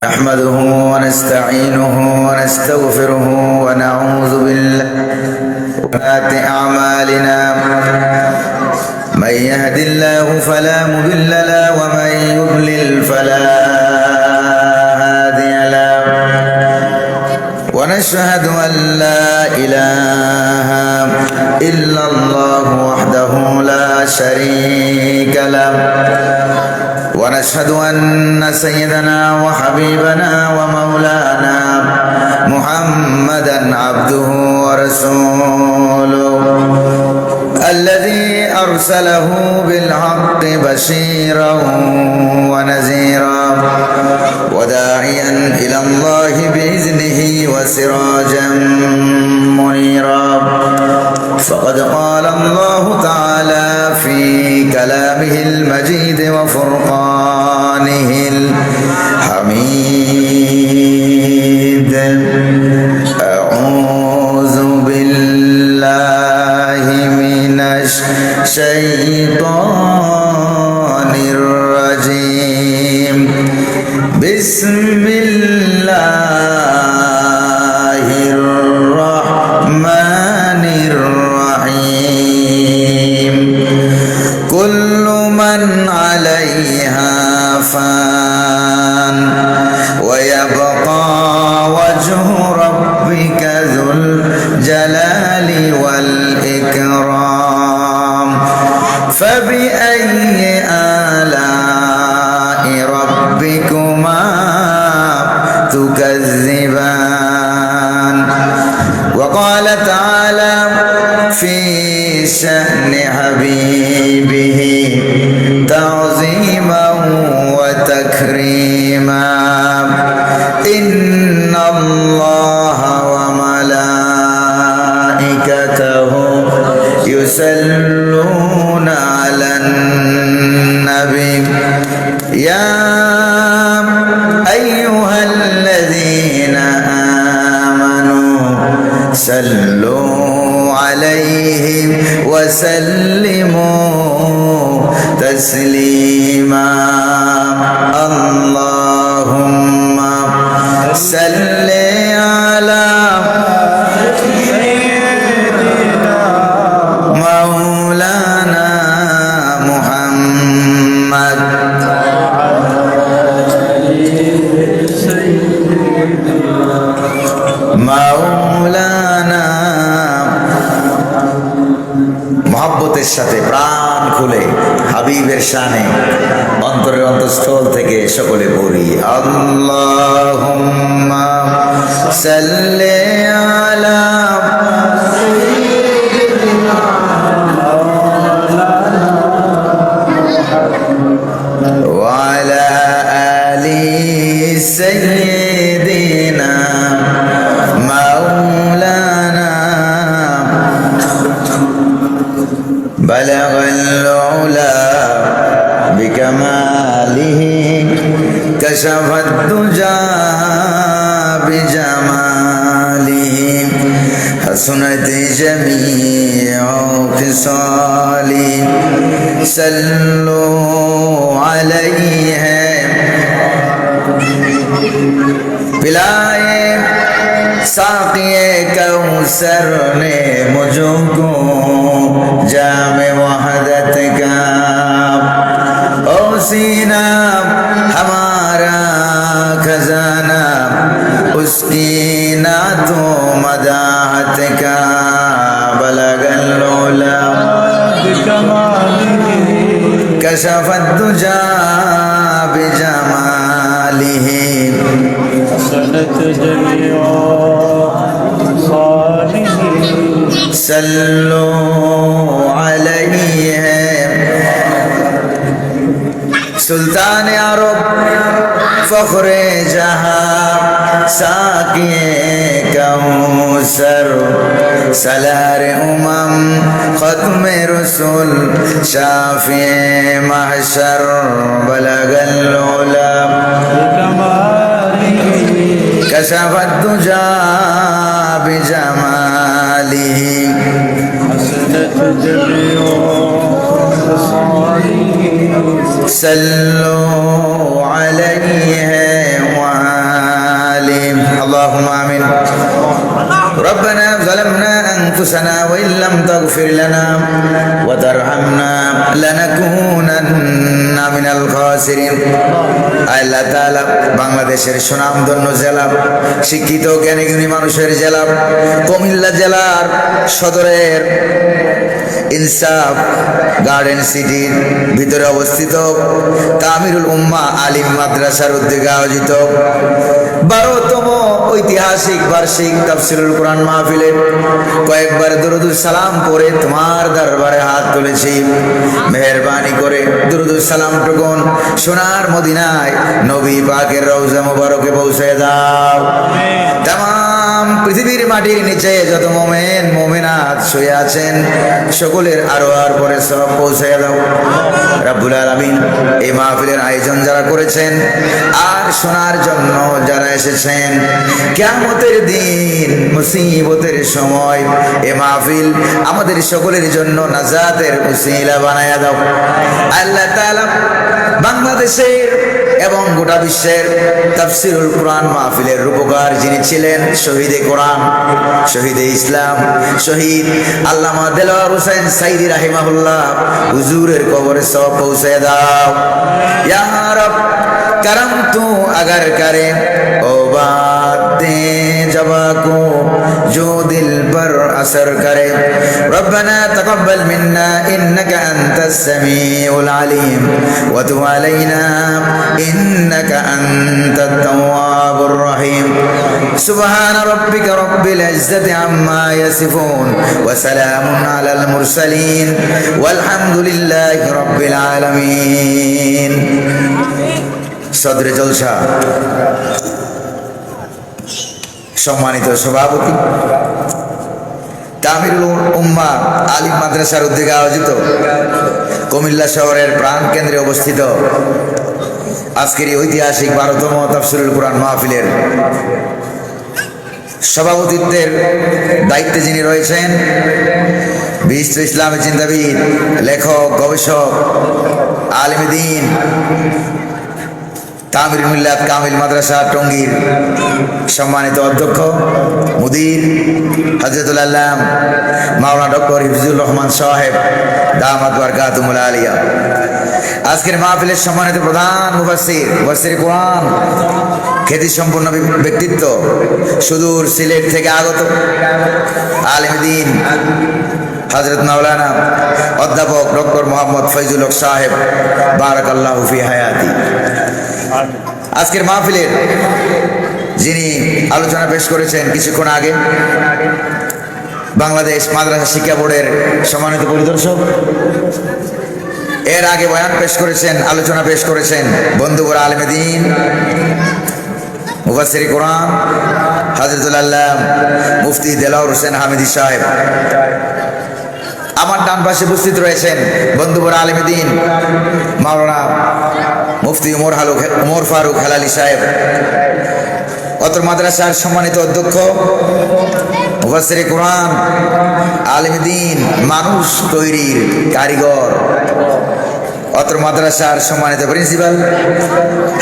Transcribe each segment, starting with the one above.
نحمده ونستعينه ونستغفره ونعوذ بالله من سيئات أعمالنا من يهد الله فلا مضل له ومن يضلل فلا هادي له ونشهد أن لا إله إلا الله وحده لا شريك له ونشهد أن سيدنا وحبيبنا ومولانا محمدا عبده ورسوله الذي أرسله بالحق بشيرا ونذيرا وداعيا إلى الله بإذنه وسراجا منيرا فقد قال الله تعالى في كلامه المجيد وفرقانه الحميد أعوذ بالله من الشيطان الرجيم بسم الله الرحمن الرحيم كل من عليها فان ويبقى وجه ربك ذو الجلال والإكرام فبأي آلاء ربكما تكذبان وقال تعالى في شأن حبيبه تعظيما وتكريما إن الله وملائكته يصلون على النبي يا أيها الذين آمنوا صلوا عليه وسلموا تسليما اللهم صل على مولانا محمد مولانا মহব্বতের সাথে প্রাণ খুলে হাবিবের শানে অন্তরের অন্তঃস্থল থেকে সকলে পড়ি আল্লাহুম্মা সাল্লি আলা ওয়া আলা আলি সাইয়্যিদিনা মাওলানা بلغ العلا بكماله كشف الدجى بجماله حسنت جميع خصاله صلوا عليه पिलाए साक़िए कौसर ने मुझको जाम वहदत का ओ सीना हमारा खजाना उसकी ना तो मदाहत का बलगल लौला कशफत दुजा बिजमालिही सल्लो अलैहि सुल्तान अरब फख्रे जहां साकिए कौसर सलार उमम खत्म रसूल शाफिए महशर बलगल उला कशफत दुजा बिजमालिही सल्लु अलैहि اللهم آمين ربنا ظلمنا أنفسنا وإن لم تغفر لنا وترحمنا لنكونن من الخاسرين আল্লাহ তাআলা বাংলাদেশের সুনামধন্য জেলা, শিক্ষিত জ্ঞানীগুণী মানুষের জেলা, কুমিল্লা জেলার সদরের ইনসাফ গার্ডেন সিটির ভিতরে অবস্থিত তামিরুল উম্মাহ আলিম মাদ্রাসার উদ্যোগে আয়োজিত 12তম ঐতিহাসিক বার্ষিক তাফসীরুল কোরআন মাহফিলে কয়েকবার দুরূদুস সালাম পড়ে তোমার দরবারে হাত তুলেছি। মেহেরবানি করে দুরূদুস সালাম টুকুন সোনার মদিনায় নবী পাকের রওজা মুবারকে পৌঁছে দাও। তামাম পৃথিবীর মাটির নিচে যত মুমিন মুমিনাত শুয়ে আছেন সকলের আরোয়ার পরে সব পৌঁছে দাও রব্বুল আলামিন। এই মাহফিলের আয়োজন যারা করেছেন আর শোনার জন্য যারা এসেছেন, কিয়ামতের দিন মুসিবতের সময় এই মাহফিল আমাদের সকলের জন্য নাজাতের উসিলা বানায়া দাও। আল্লাহ তাআলা বাংলাদেশের এবং গোটা বিশ্বের তাফসীরুল কোরআন মাহফিলের রূপকার যিনি ছিলেন শহীদে কোরআন, শহীদে ইসলাম, শহীদ আল্লামা দেলোয়ার হোসেন সাইদি রাহিমাহুল্লাহ হুজুরের কবরে সব পৌঁছে দাও ইয়া রব। करम तू अगर करे ओ बात दे जवा को जो दिल पर असर करे। रब्बना तकब्बल मिन्ना इन्नका अंतस समीउल अलीम व तुब अलैना इन्नका अंतत तव्वाबुर रहीम। सुब्हान रब्बिका रब्बिल इज्जति अम्मा यसिफून व सलामुन अलल मुरसलीन वल्हम्दुलिल्लाहि रब्बिल आलमीन। সদরে জলসা সম্মানিত সভাপতি তামিরুল উম্মাহ আলিম মাদ্রাসার উদ্যোগে আয়োজিত কুমিল্লা শহরের প্রাণ কেন্দ্রে অবস্থিত আজকের এই ঐতিহাসিক 12তম তাফসীরুল কোরআন মাহফিলের সভাপতিত্বের দায়িত্বে যিনি রয়েছেন বিশিষ্ট ইসলামী চিন্তাবিদ, লেখক, গবেষক, আলেম দ্বীন, তামিরুল মিল্লাত কামিল মাদ্রাসা টঙ্গীর সম্মানিত অধ্যক্ষ মুদির হযরতুল আল্লাম মাওলানা ডক্টর হিফজুর রহমান সাহেব দামাত বারকাতুহুল আলিয়া। আজকের মাহফিলের সম্মানিত প্রধান মুফাসসির কোরআন, খ্যাতি সম্পন্ন ব্যক্তিত্ব, সুদূর সিলেট থেকে আগত আলেম দ্বীন হযরত মাওলানা অধ্যাপক ডক্টর মোহাম্মদ ফয়জুল হক সাহেব বারাকাল্লাহু ফি হায়াতি। আজকের মাহফিলের যিনি আলোচনা পেশ করেছেন কিছুক্ষণ আগে বাংলাদেশ মাদ্রাসা শিক্ষা বোর্ডের সম্মানিত পরিদর্শক, এর আগে বয়ান পেশ করেছেন, আলোচনা পেশ করেছেন বন্ধুবর আলেম দ্বীন মুফাসসির কোরআন হযরতুল আল্লাম মুফতি দেলোয়ার হোসেন হামিদি সাহেব। আমার ডান পাশে উপস্থিত রয়েছেন বন্ধুবর আলেম দ্বীন মাওলানা মুফতি উমর ফারুক হেলালি সাহেব, অত্র মাদ্রাসার সম্মানিত অধ্যক্ষ মুফাসসির কোরআন, আলেম দ্বীন, মানুষ তৈরির কারিগর, অত্র মাদ্রাসার সম্মানিত প্রিন্সিপাল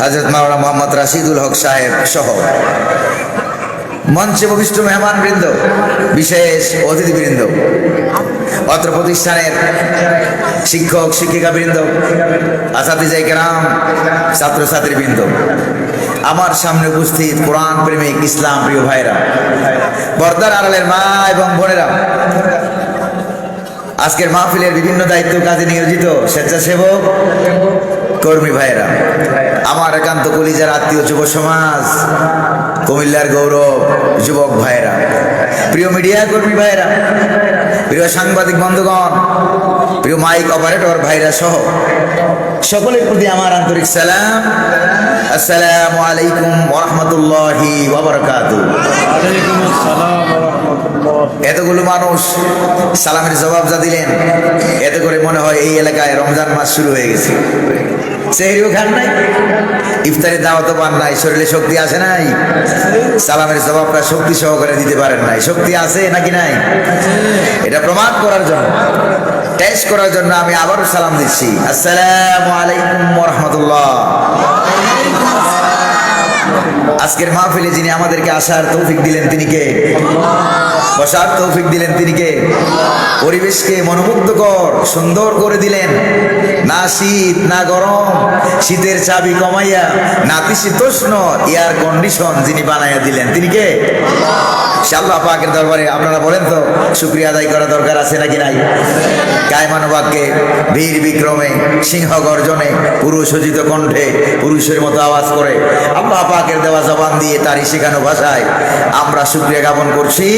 হযরত মাওলানা মোহাম্মদ রাশিদুল হক সাহেব সহ মঞ্চে উপবিষ্ট মেহমান বৃন্দ, বিশেষ অতিথিবৃন্দ, অত্র প্রতিষ্ঠানের শিক্ষক শিক্ষিকা বৃন্দ, আসাতিজে কেরাম, ছাত্রছাত্রীবৃন্দ, আমার সামনে উপস্থিত কোরআন প্রেমিক ইসলাম প্রিয় ভাইরা, পর্দার আড়ালের মা এবং বোনেরা, আজকের মাহফিলের বিভিন্ন দায়িত্ব কাজে নিয়োজিত স্বেচ্ছাসেবক কর্মী ভাইরা, আমার একান্ত কলিজার আত্মীয় যুব সমাজ, কুমিল্লার গৌরব যুবক ভাইরা, প্রিয় মিডিয়া কর্মী ভাইরা, প্রিয় সাংবাদিক বন্ধুগণ, প্রিয় মাইক অপারেটর ভাইরা সহ সকলের প্রতি আমার আন্তরিক সালাম। আসসালামু আলাইকুম ওয়া রাহমাতুল্লাহি ওয়া বারাকাতুহু। ওয়ালাইকুম আসসালাম ওয়া রাহমাতুল্লাহ। এতগুলো মানুষ সালামের জবাব যা দিলেন, এতে করে মনে হয় এই এলাকায় রমজান মাস শুরু হয়ে গেছে। সেহরিও খান নাই, ইফতারের দাওয়াতও পান নাই, শরীরে শক্তি আছে নাই, সালামের জবাবটা শক্তি সহকারে দিতে পারেন নাই। শক্তি আছে নাকি নাই, এটা প্রমাণ করার জন্য, টেস্ট করার জন্য আমি আবারও সালাম দিচ্ছি। আসসালামু আলাইকুম ওয়া রাহমাতুল্লাহ। আজকের মাহফিলে যিনি আমাদেরকে আসার তৌফিক দিলেন তিনি কে? বসার তৌফিক দিলেন তিনি কে? পরিবেশকে মনোমুগ্ধকর সুন্দর করে দিলেন। না শীত না গরম, শীতের চাবি কমাইয়া নাতিশীতোষ্ণ এয়ার কন্ডিশন যিনি বানাইয়া দিলেন তিনি কে? আল্লাহ পাকের দরবারে আপনারা বলেন তো শুকরিয়া আদায় করা দরকার আছে নাকি নাই? কায়মানুবাক্যে বীর বিক্রমে সিংহ গর্জনে পুরুষোচিত কণ্ঠে পুরুষের মতো আওয়াজ করে আল্লাহ পাকের দেওয়া জবান দিয়ে তারই শেখানো ভাষায় আমরা শুকরিয়া জ্ঞাপন করছি।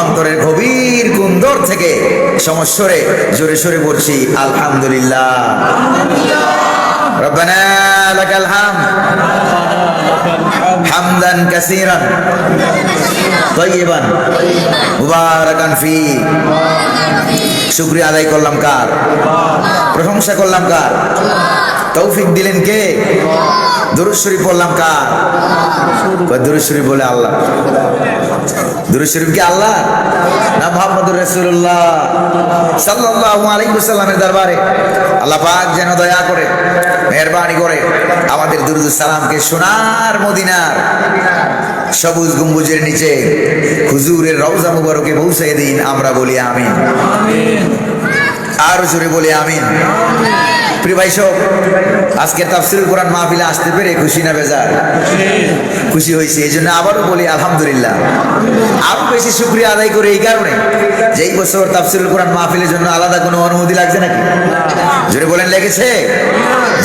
অন্তরের গভীর কুন্দর থেকে সমস্বরে জোরে সোরে বলছি আলহামদুলিল্লাহ। রব্বানা লাকাল হামদ হামদান কাসীরান তাইয়িবান মুবারাকান ফি। শুকরিয়া আদায় করলাম কার? প্রশংসা করলাম কার? তৌফিক দিলেন কে? দুরূদ শরীফ পড়লাম কার? দুরূদ শরীফ বলে আল্লাহ। দুরূদ শরীফ কি আল্লাহ না মুহাম্মদুর রাসূলুল্লাহ সাল্লাল্লাহু আলাইহি ওয়াসাল্লামের দরবারে আল্লাহ পাক যেন দয়া করে মেহেরবানি করে আমাদের দুরূদ সালামকে সোনার মদিনার সবুজ গম্বুজের নিচে হুজুরের রওজা মুবারকে পৌঁছে দিন। আমরা বলি আমিন। আর জোরে বলি আমিন। প্রিয় ভাই সব, আজকে তাফসীরুল কোরআন মাহফিলে আসতে পেরে খুশি না বেজার? খুশি হয়েছি। এই জন্য আবারও বলি আলহামদুলিল্লাহ। আরো বেশি শুকরিয়া আদায় করে এই কারণে যে এই বছর তাফসীরুল কোরআন মাহফিলের জন্য আলাদা কোনো অনুমতি লাগছে নাকি? জোরে বলেন লেগেছে?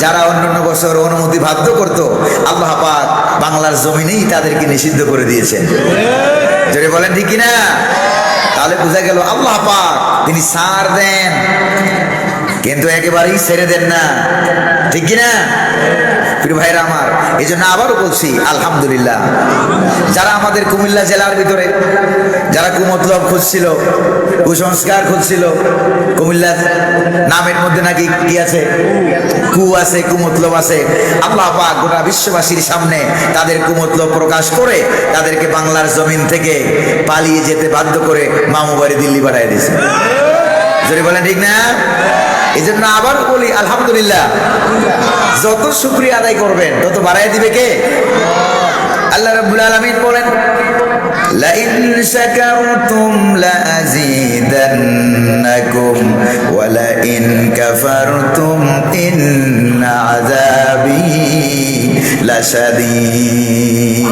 যারা অন্যান্য বছর অনুমতি বাধ্য করতো আল্লাহ পাক বাংলার জমিনেই তাদেরকে নিষিদ্ধ করে দিয়েছেন। জোরে বলেন ঠিক কিনা? তাহলে বোঝা গেল আল্লাহ পাক তিনি ছাড় দেন কিন্তু একেবারেই ছেড়ে দেন না, ঠিক কিনা? প্রিয় ভাইরা আমার, এই জন্য আবারও বলছি আলহামদুলিল্লাহ। যারা আমাদের কুমিল্লা জেলার ভিতরে যারা কুমতলব খুঁজছিল, কুসংস্কার খুঁজছিল, কুমিল্লা নামের মধ্যে নাকি কি আছে? কু আছে, কুমতলব আছে। আল্লাহ পাক গোটা বিশ্ববাসীর সামনে তাদের কুমতলব প্রকাশ করে তাদেরকে বাংলার জমিন থেকে পালিয়ে যেতে বাধ্য করে মামু বাড়ি দিল্লি পাঠিয়ে দিয়েছে। যদি বলেন ঠিক না? এই জন্য আবার বলি আলহামদুলিল্লাহ। যত শুকরিয়া আদায় করবেন তত বাড়াই দিবে কে? আল্লাহ রাব্বুল আলামিন বলেন লাইন শাকারতুম লাযীদান্নাকুম ওয়া লাইন কাফারতুম ইন্না আযাবি লাশাদীদ।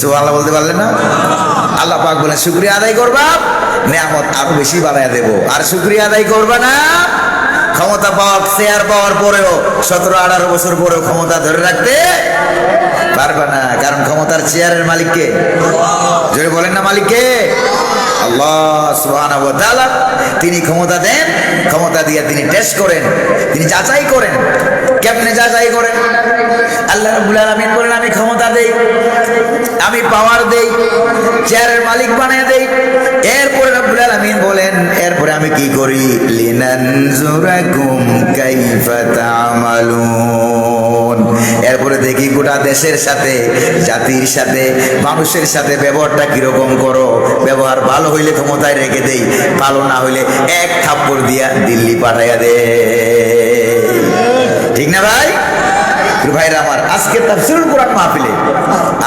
সুবহানাল্লাহ বলতে পারলেন না? আল্লাহ পাক বলেন শুকরিয়া আদায় করবা, নিয়ামত আরো বেশি বাড়ায় দেব। আর শুকরিয়া আদায় করবা না, ক্ষমতা পাওয়ার চেয়ার পাওয়ার পরেও 17-18 বছর পরেও ক্ষমতা ধরে রাখতে পারবা না। কারণ ক্ষমতার চেয়ারের মালিককে? জোরে বলেন না মালিককে? আল্লাহ সুবহানাহু ওয়া তাআলা। তিনি ক্ষমতা দেন, ক্ষমতা দিয়ে তিনি টেস্ট করেন, তিনি যাচাই করেন। কেমনে যাচাই করেন? আল্লাহ রাব্বুল আলামিন বলেন আমি ক্ষমতা দেই, আমি পাওয়ার দেই, চেয়ারের মালিক বানিয়ে দেই। এরপরে রাব্বুল আলামিন বলেন এরপরে আমি কি করি? লিনানজুরাকুম কাইফা তা'মালুন। এরপরে দেখি গোটা দেশের সাথে, জাতির সাথে, মানুষের সাথে ব্যবহারটা কিরকম করো। ব্যবহার ভালো হইলে ক্ষমতায় রেখে দেই, ভালো না হইলে এক থাপ্পড় দিয়া দিল্লি পাঠাইয়া দে। ঠিক না ভাই? ভাইরা আমার, আজকে তাফসীরুল কোরআন মাহফিলে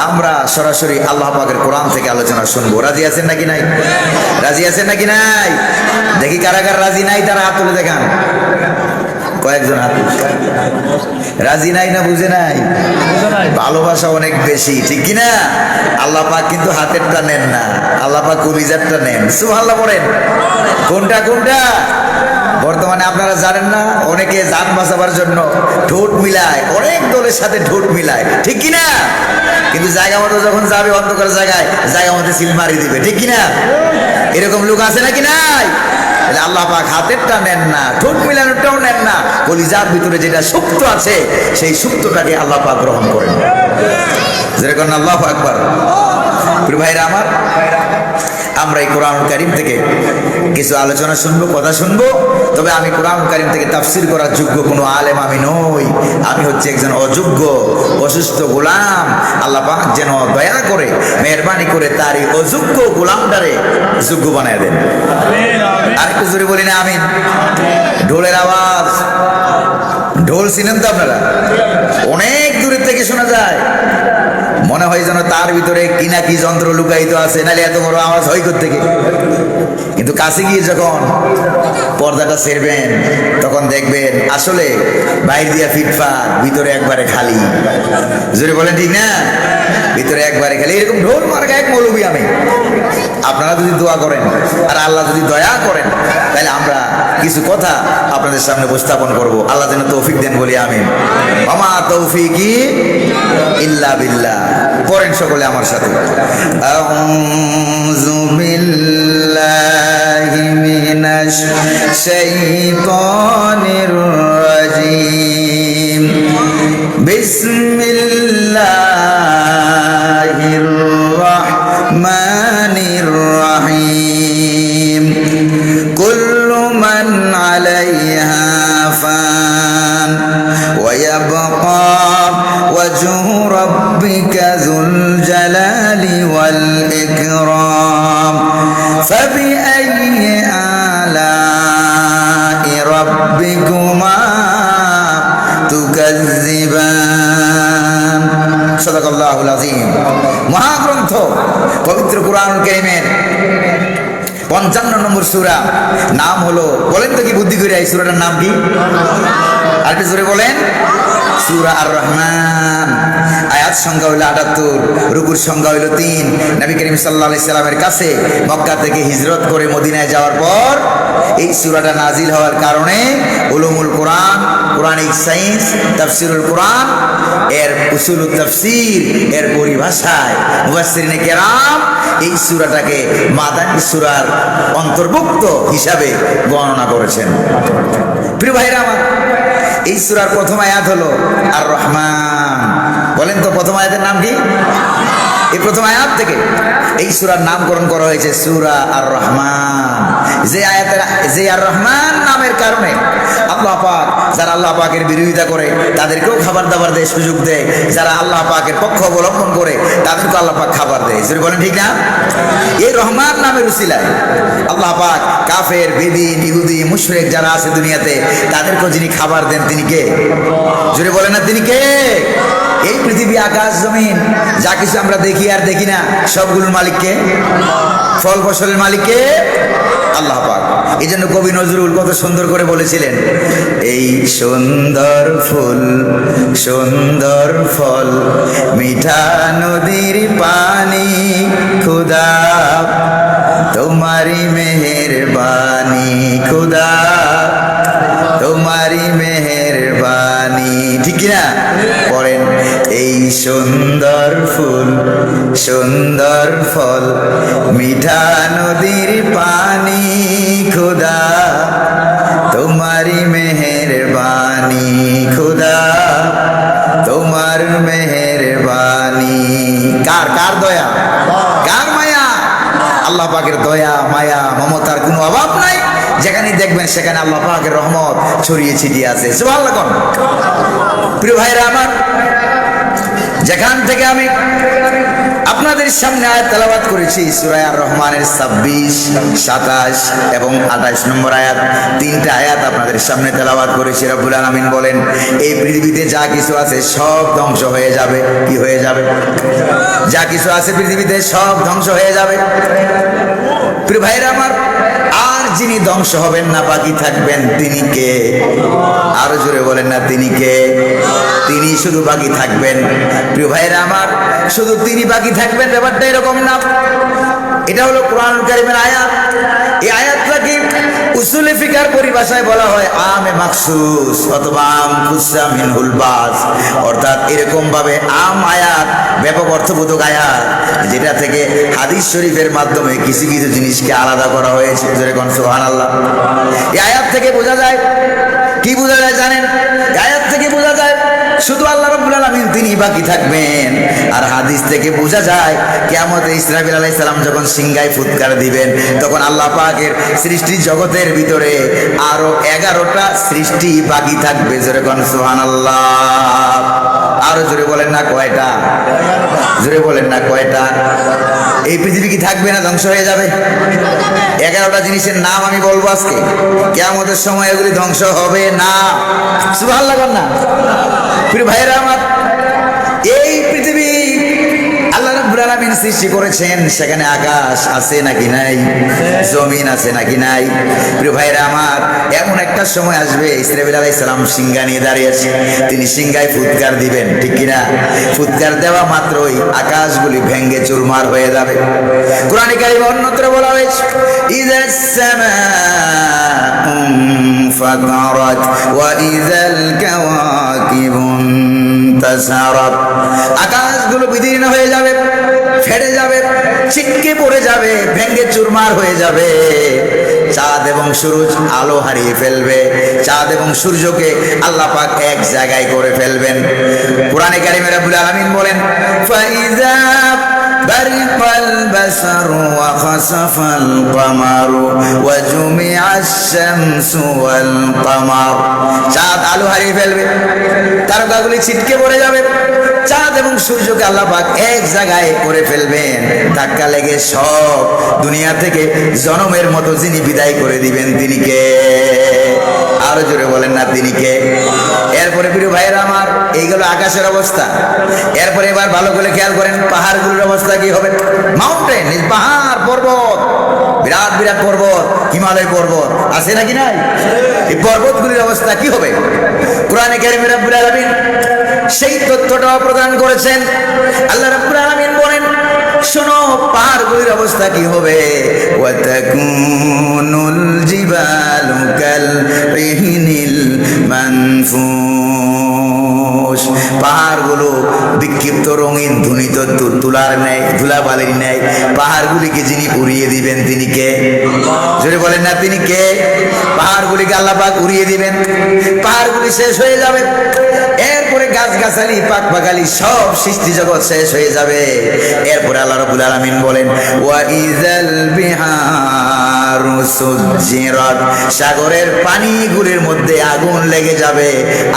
আমরা সরাসরি আল্লাহ পাকের কোরআন থেকে আলোচনা শুনবো। রাজি আছেন নাকি নাই? রাজি আছেন নাকি নাই? দেখি কারা কারা রাজি নাই তারা হাত তুলে দেখান। কয়েকজন হাত। রাজি নাই না বুঝে নাই? ভালোবাসা অনেক বেশি, ঠিক কিনা? আল্লাহ পাক কিন্তু হাতেরটা নেন না, আল্লাহ পাক কলিজারটা নেন। সুবহানাল্লাহ বলেন। কোনটা কোনটা? বর্তমানে আপনারা জানেন না অনেকে জান বাঁচাবার জন্য ঠোঁট মিলায়, অনেক দলের সাথে ঠোঁট মিলায়, ঠিক কিনা? কিন্তু জায়গা মতো যখন যাবে অন্ধকার জায়গায় জায়গা মতো সিল মারি দিবে, ঠিক কিনা? এরকম লোক আছে নাকি নাই? আল্লাহ পাক হাতেরটা নেন না, ঠোঁট মিলানোটাও নেন না, কলিজার ভিতরে যেটা সুপ্ত আছে সেই সুপ্তটাকে আল্লাহ পাক গ্রহণ করেন। যেরকম আল্লাহু আকবার। প্রিয় ভাইরা আমার, আমরা এই কোরআন কারীম থেকে কিছু আলোচনা শুনবো, কথা শুনবো। তবে আমি কোরআন কারীম থেকে তাফসীর করার যোগ্য কোনো আলেম আমি নই। আমি হচ্ছে একজন অযোগ্য অসুস্থ গোলাম। আল্লাহ পাক যেন দয়া করে মেহেরবানি করে তার এই অযোগ্য গোলামটারে যোগ্য বানায় দেন। আর একটু জোরে বলি না আমিন? ঢোলের আওয়াজ, ঢোল চিনেন তো আপনারা? অনেক দূরের থেকে শোনা যায়, মনে হয় যেন তার ভিতরে কি না কি যন্ত্র লুকায়িত আছে, নাহলে এত বড় আওয়াজ হয় থেকে। কিন্তু কাছে গিয়ে যখন পর্দাটা ছেড়বেন তখন দেখবেন আসলে বাইরে দিয়া ফিটফাট, ভিতরে একবারে খালি। জোরে বলেন ঠিক না? ভিতরে একবারে খালি। এরকম ঢোল মার্কা এক মৌলবী আমি। আপনারা যদি দোয়া করেন আর আল্লাহ যদি দয়া করেন, তাহলে আমরা কিছু কথা আপনাদের সামনে উপস্থাপন করব। আল্লাহ যেন তৌফিক দেন, বলি আমিন। আমা তৌফিকি ইল্লা বিল্লাহ। পড়েন সকলে আমার সাথে। আউযু বিল্লাহি মিনাশ শাইতানির রাজিম। বিসমিল্লাহির রাহমানির রাহিম। কুল্লু মান আলাইহা ফান ওয়া ইয়াবকা ওয়াজহু রাব্বিকা যুল জালালি ওয়াল ইকরাম। ফাবিআইয়ি আলাই রাব্বিকুমা তুকাজ্জিবান। সাদাকাল্লাহুল আযীম। মহাগ্রন্থ পবিত্র কুরআনুল কারীমের 55 নম্বর সূরা, নাম হলো, বলেন তো কি বুদ্ধি করে, এই সূরাটার নাম কি? আরেকটু জোরে বলেন। সূরা আর রহমান। আয়াত সংখ্যা হইল 78, রুকুর সংখ্যা হইল 3। নবী করিম সাল্লাল্লাহু আলাইহি সাল্লামের কাছে মক্কা থেকে হিজরত করে মদিনায় যাওয়ার পর এই সূরাটা নাজিল হওয়ার কারণে উলুমুল কোরআন, কোরআনিক সায়েন্স, তাফসীরুল কোরআন, এর উসুলুত তাফসীর, এর পরিভাষায় মুফাসসিরিনে কেরাম এই সূরাটাকে মাদানী সূরার অন্তর্ভুক্ত হিসাবে বর্ণনা করেছেন। প্রিয় ভাইরা আমার, এই সূরার প্রথম আয়াত হলো আর রহমান। বলেন তো প্রথম আয়াতের নাম কি? এই প্রথম আয়াত থেকে এই সূরার নামকরণ করা হয়েছে সূরা আর রহমান। যে আয়াতের, যে আর রহমান নামের কারণে আল্লাহ পাক যারা আল্লাহ পাকের বিরোধিতা করে তাদেরকেও খাবার দাবার দেয়, সুযোগ দেয়। যারা আল্লাহ পাকের পক্ষ অবলম্বন করে তাদেরকে আল্লাহ পাক খাবার দেয়। যদি বলেন ঠিক না? এই রহমান নামের উসিলায় আল্লাহ পাক কাফের, বেদিন, ইহুদি, মুশরিক যারা আছে দুনিয়াতে তাদেরকেও যিনি খাবার দেন তিনি কে? জোরে বলেন না, তিনি কে? এই পৃথিবী, আকাশ, জমিন যা কিছু আমরা দেখি আর দেখি না, সবগুলোর মালিককে? ফল ফসলের মালিককে? আল্লাহ পাক। এই জন্য কবি নজরুল কত সুন্দর করে বলেছিলেন, এই সুন্দর ফুল সুন্দর ফল মিঠা নদীর পানি, খুদা তোমারি মেহেরবানি, খুদা তোমারি মেহেরবানি। ঠিক না? পড়েন, এই সুন্দর ফুল সুন্দর ফল মিঠা নদীর পানি, খুদা তোমারি মেহেরবানি, খুদা তোমার মেহেরবানি। কার কার দয়া, কার মায়া? আল্লাহ পাকের দয়া, মায়া, মমতার কোনো অভাব নাই। যেখানে দেখবেন সেখানে আল্লাহ পাকের রহমত ছড়িয়ে ছিটিয়ে আছে। সুবহানাল্লাহ। প্রিয় ভাইরা আমার, যেখান থেকে আমি আপনাদের সামনে আয়াত তেলাওয়াত করেছি সূরা আর রহমানের 26, 27 এবং 28 নম্বর আয়াত, তিনটা আয়াত আপনাদের সামনে তেলাওয়াত করেছি। রব্বুল আলামিন বলেন, এই পৃথিবীতে যা কিছু আছে সব ধ্বংস হয়ে যাবে। কি হয়ে যাবে? যা কিছু আছে পৃথিবীতে সব ধ্বংস হয়ে যাবে। প্রিয় ভাইরা আমার, আর যিনি ধ্বংস হবেন না, বাকি থাকবেন, তিনি কে? আরো জোরে বলেন না, তিনি কে? তিনি শুধু বাকি থাকবেন। প্রিয় ভাইরা আমার, শুধু তিনি বাকি থাকবেন ব্যাপারটা এরকম না। এটা হলো কোরআনুল কারীমের আয়াত। এই আয়াতটাকে উসুলে ফিকার পরিভাষায় বলা হয় আমে মাখসুস অথবা আম খুসসা মিনহুল বাস। অর্থাৎ এরকম ভাবে আম আয়াত, ব্যাপক অর্থবোধক আয়াত, যেটা থেকে হাদিস শরীফের মাধ্যমে কিছু কিছু জিনিসকে আলাদা করা হয়েছে। যেরকম সুবহানাল্লাহ। এই আয়াত থেকে বোঝা যায়, কি বোঝা যায় জানেন? এই আয়াত থেকে বোঝা যায় শুধু আল্লাহ রাব্বুল আলামিন তিনি বাকি থাকবেন। আর হাদিস থেকে বোঝা যায় কিয়ামতে ইসরাফিল আলাইহিস সালাম যখন সিংহায় ফুৎকার দিবেন, তখন আল্লাহ পাকের সৃষ্টি জগতের ভিতরে আরো 11টা সৃষ্টি বাকি থাকবে। যেরকম সুবহানাল্লাহ। আরো জোরে বলেন না, কয়টা? জোরে বলেন না, কয়টা? এই পৃথিবী কি থাকবে না ধ্বংস হয়ে যাবে? 11টা জিনিসের নাম আমি বলবো আজকে, কিয়ামতের সময় এগুলি ধ্বংস হবে না। সুবহানাল্লাহ বলেন না? প্রিয় ভাইরা আমার, এই পৃথিবী আল্লাহ রাব্বুল আলামিন সৃষ্টি করেছেন, সেখানে আকাশ আছে নাকি নাই, জমিন আছে নাকি নাই? প্রিয় ভাইরা আমার, এমন একটা সময় আসবে ইসরাফিল আলাইহিস সালাম সিংহা নিয়ে দাঁড়িয়ে আছে, তিনি সিংহায় ফুৎকার দিবেন, ঠিক কিনা? ফুৎকার দেওয়া মাত্রই আকাশগুলি ভেঙ্গে চুরমার হয়ে যাবে। কোরআনে কারিমে অন্যত্র বলা হয়েছে, ইযাস সামাউ ফাতারাত ওয়া ইযাল কাওয়াকিবু ইনতাসারাত। আকাশগুলো বিদীর্ণ হয়ে যাবে, ফেটে যাবে, ছিটকে পড়ে যাবে, ভেঙ্গে চুরমার হয়ে যাবে। চাঁদ এবং সূর্য আলো হারিয়ে ফেলবে, চাঁদ এবং সূর্যকে আল্লাহ পাক এক জায়গায় করে ফেলবেন। কোরআনে কারিমে রব্বুল আলামিন বলেন, ফাইযা বারিকাল বাসারু ওয়া খাসাফাল কামারু ওয়া জুমিআশ শামসু ওয়াল কামার। চাঁদ আলো হারিয়ে ফেলবে, তারকাগুলি ছিটকে পড়ে যাবে, চাঁদ এবং সূর্যকে আল্লাহ পাক এক জায়গায় করে ফেলবেন। ধাক্কা লেগে সব দুনিয়া থেকে জনমের মতো যিনি বিদায় করে দিবেন, তিনি কে? আরো জোরে বলেন না, তিনি কে? এরপরে প্রিয় ভাইয়েরা আমার, এইগুলো আকাশের অবস্থা। এরপরে এবার ভালো করে খেয়াল করেন, পাহাড়গুলোর অবস্থা কি হবে? মাউন্টেন, পাহাড় পর্বত, বিরাট বিরাট পর্বত, হিমালয় পর্বত আছে নাকি নাই? এই পর্বতগুলির অবস্থা কি হবে? কোরআনে কারিমে রব্বুল আলামিন সেই তথ্যটাও প্রদান করেছেন। আল্লাহ রাব্বুল আলামিন বলেন, শোনো পাহাড়গুলির অবস্থা কি হবে। ওয়া তাকুনুল জিবালু কাল ইহনিল মানফুস। পাহাড়গুলো বিক্ষিপ্ত রঙিন ধুনিত তুলার ন্যায়, ধুলাবালির ন্যায়। পাহাড়গুলিকে যিনি উড়িয়ে দিবেন, তিনি কে? জোরে বলেন না, তিনি কে? পাহাড়গুলিকে আল্লাহ পাক উড়িয়ে দিবেন, পাহাড়গুলি শেষ হয়ে যাবে। এরপরে গাছগাছালি, পাক পাখালি সব সৃষ্টি জগৎ শেষ হয়ে যাবে। এরপরে আল্লাহ রাব্বুল আলামিন বলেন, ওয়া ইযাল বিহারু সুজ্জিরাত। সাগরের পানিগুলির মধ্যে আগুন লেগে যাবে,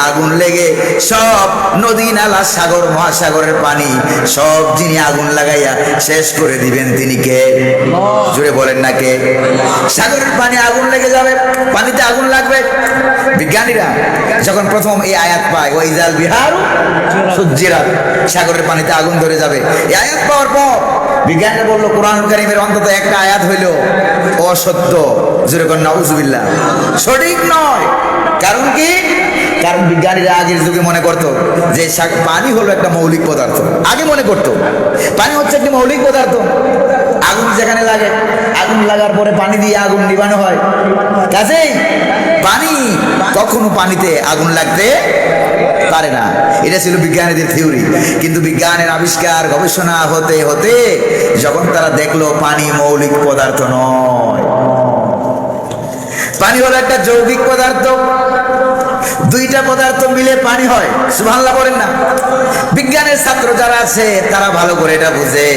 আগুন লেগে সব নদী নালা, সাগর মহাসাগরের পানি সব যিনি আগুন লাগাইয়া শেষ করে দিবেন, তিনি কে? জোরে বলেন না, কে? সাগরের পানি আগুন লেগে যাবে, পানিতে আগুন লাগবে। বিজ্ঞানীরা যখন প্রথম এই আয়াত পায়, ওয়া ইযাল বিহারু সুজ্জিরাত, সাগরের পানিতে আগুন ধরে যাবে, এই আয়াত পাওয়ার পর বিজ্ঞানীরা বলল, কোরআন কারীমের অন্তত একটা আয়াত হইল অসত্য। জোরে বলেন নাউজুবিল্লাহ, সঠিক নয়। কারণ কি? কারণ বিজ্ঞানীরা আগের যুগে মনে করতো যে পানি হলো একটা মৌলিক পদার্থ। আগে মনে করতো পানি হচ্ছে একটি মৌলিক পদার্থ। আগুন যেখানে লাগে, আগুন লাগার পরে পানি দিয়ে আগুন নিভানো হয়। কাজেই পানি কখনো পানিতে আগুন লাগতে পারে না। এটা ছিল বিজ্ঞানীদের থিওরি। কিন্তু বিজ্ঞানের আবিষ্কার, গবেষণা হতে হতে যখন তারা দেখলো পানি মৌলিক পদার্থ নয়, পানি হলো একটা যৌগিক পদার্থ, দুইটা পদার্থ মিলে পানি হয়। সুবহানাল্লাহ বলেন না? বিজ্ঞানের ছাত্র যারা আছে তারা ভালো করে এটা বুঝে।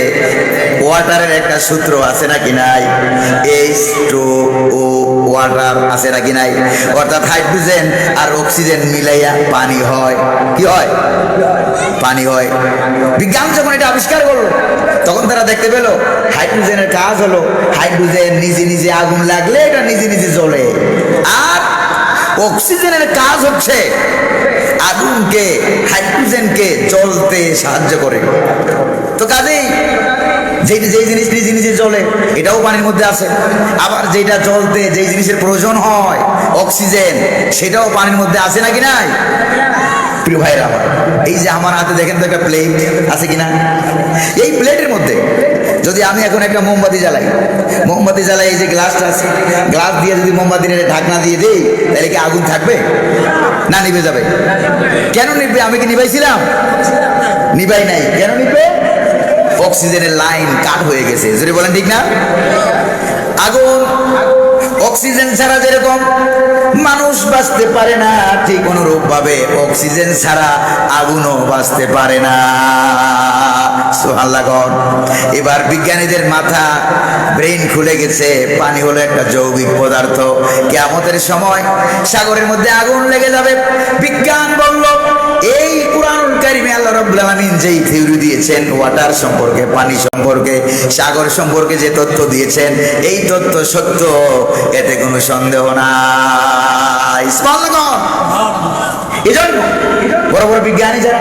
ওয়াটারের একটা সূত্র আছে নাকি নাই? H2O ওয়াটার আছে নাকি নাই? অর্থাৎ হাইড্রোজেন আর অক্সিজেন মিলাইয়া পানি হয়। কি হয়? পানি হয়। বিজ্ঞান যখন এটা আবিষ্কার করলো তখন তারা দেখতে পেল হাইড্রোজেনের কাজ হলো, হাইড্রোজেন নিজে নিজে আগুন লাগলে এটা নিজে নিজে জ্বলে, আর অক্সিজেনের কাজ হচ্ছে আগুনকে, হাইড্রোজেনকে জ্বলতে সাহায্য করে। তো কাজেই যেই জিনিস নিজে নিজে জ্বলে এটাও পানির মধ্যে আছে, আবার যেটা জ্বলতে যেই জিনিসের প্রয়োজন হয় অক্সিজেন, সেটাও পানির মধ্যে আছে নাকি নাই? প্রিয় ভাইরা আমার, এই যে আমার হাতে দেখেন তো একটা প্লেট আছে কিনা, এই প্লেটের মধ্যে যদি আমি এখন একটা মোমবাতি জ্বালাই, মোমবাতি জ্বালাই, এই যে গ্লাসটা আছে, গ্লাস দিয়ে যদি মোমবাতির ঢাকনা দিয়ে দিই, তাহলে কি আগুন থাকবে না নিভে যাবে? কেন নিভবে? আমি কি নিভাইছিলাম? নিভাই নাই। কেন নিভবে? অক্সিজেনের লাইন কাট হয়ে গেছে। যদি বলেন ঠিক না? আগুন অক্সিজেন ছাড়া যেরকম মানুষ বাঁচতে পারে না, ঠিক অনুরূপ ভাবে অক্সিজেন ছাড়া আগুনও বাঁচতে পারে না। সুবহানাল্লাহ। এবার বিজ্ঞানীদের মাথা ব্রেইন খুলে গেছে, পানি হলো একটা যৌগিক পদার্থ। কিয়ামতের সময় সাগরের মধ্যে আগুন লেগে যাবে। বিজ্ঞান বলল, এই কুরআনুল কারীমে আল্লাহ রাব্বুল আলামিন যেই থিওরি দিয়েছেন ওয়াটার সম্পর্কে, পানি সম্পর্কে, সাগর সম্পর্কে যে তথ্য দিয়েছেন, এই তথ্য সত্য, এতে কোনো সন্দেহ নাই। সুবহানাল্লাহ। এজন্য বড় বড় বিজ্ঞানী যারা,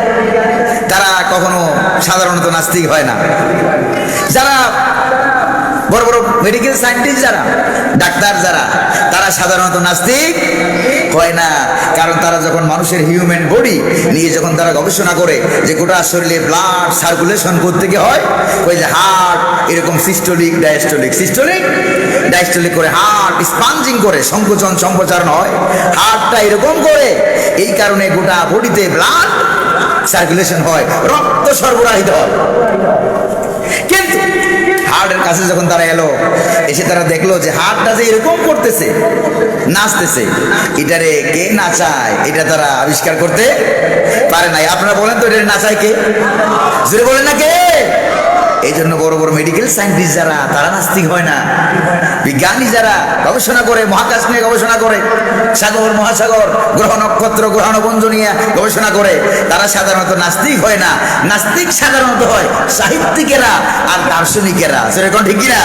তারা কখনো সাধারণত নাস্তিক হয় না। যারা বড় বড় মেডিকেল সায়েন্টিস্ট, যারা ডাক্তার, যারা, তারা সাধারণত নাস্তিক হয় না। কারণ তারা যখন মানুষের হিউম্যান বডি নিয়ে যখন তারা গবেষণা করে যে গোটা শরীরে ব্লাড সার্কুলেশন করতে গিয়ে হয়, ওই যে হার্ট এরকম সিস্টোলিক ডায়াস্টোলিক, সিস্টোলিক ডায়াস্টোলিক করে হার্ট স্পাঞ্জিং করে সংকোচন সম্প্রচারণ হয়, হার্টটা এরকম করে, এই কারণে গোটা বডিতে ব্লাড সার্কুলেশন হয়, রক্ত সরবরাহিত হয়। কিন্তু হার্টের কাছে যখন তারা এলো, এসে তারা দেখলো যে হার্টটা যে এরকম করতেছে, নাচতেছে, এটারে কে নাচায়, এটা তারা আবিষ্কার করতে পারে নাই। আপনারা বলেন তো, এটা নাচায় কে? জোরে বলেন না, কে? এই জন্য বড় বড় মেডিকেল সায়েন্টিস্ট যারা, তারা নাস্তিক হয় না। বিজ্ঞানী যারা গবেষণা করে, মহাকাশ নিয়ে গবেষণা করে, সাগর মহাসাগর, গ্রহ নক্ষত্র, গ্রহাণুপুঞ্জ নিয়ে গবেষণা করে, তারা সাধারণত নাস্তিক হয় না। নাস্তিক সাধারণত হয় সাহিত্যিকেরা আর দার্শনিকেরা। সেরকম ঠিক কিনা?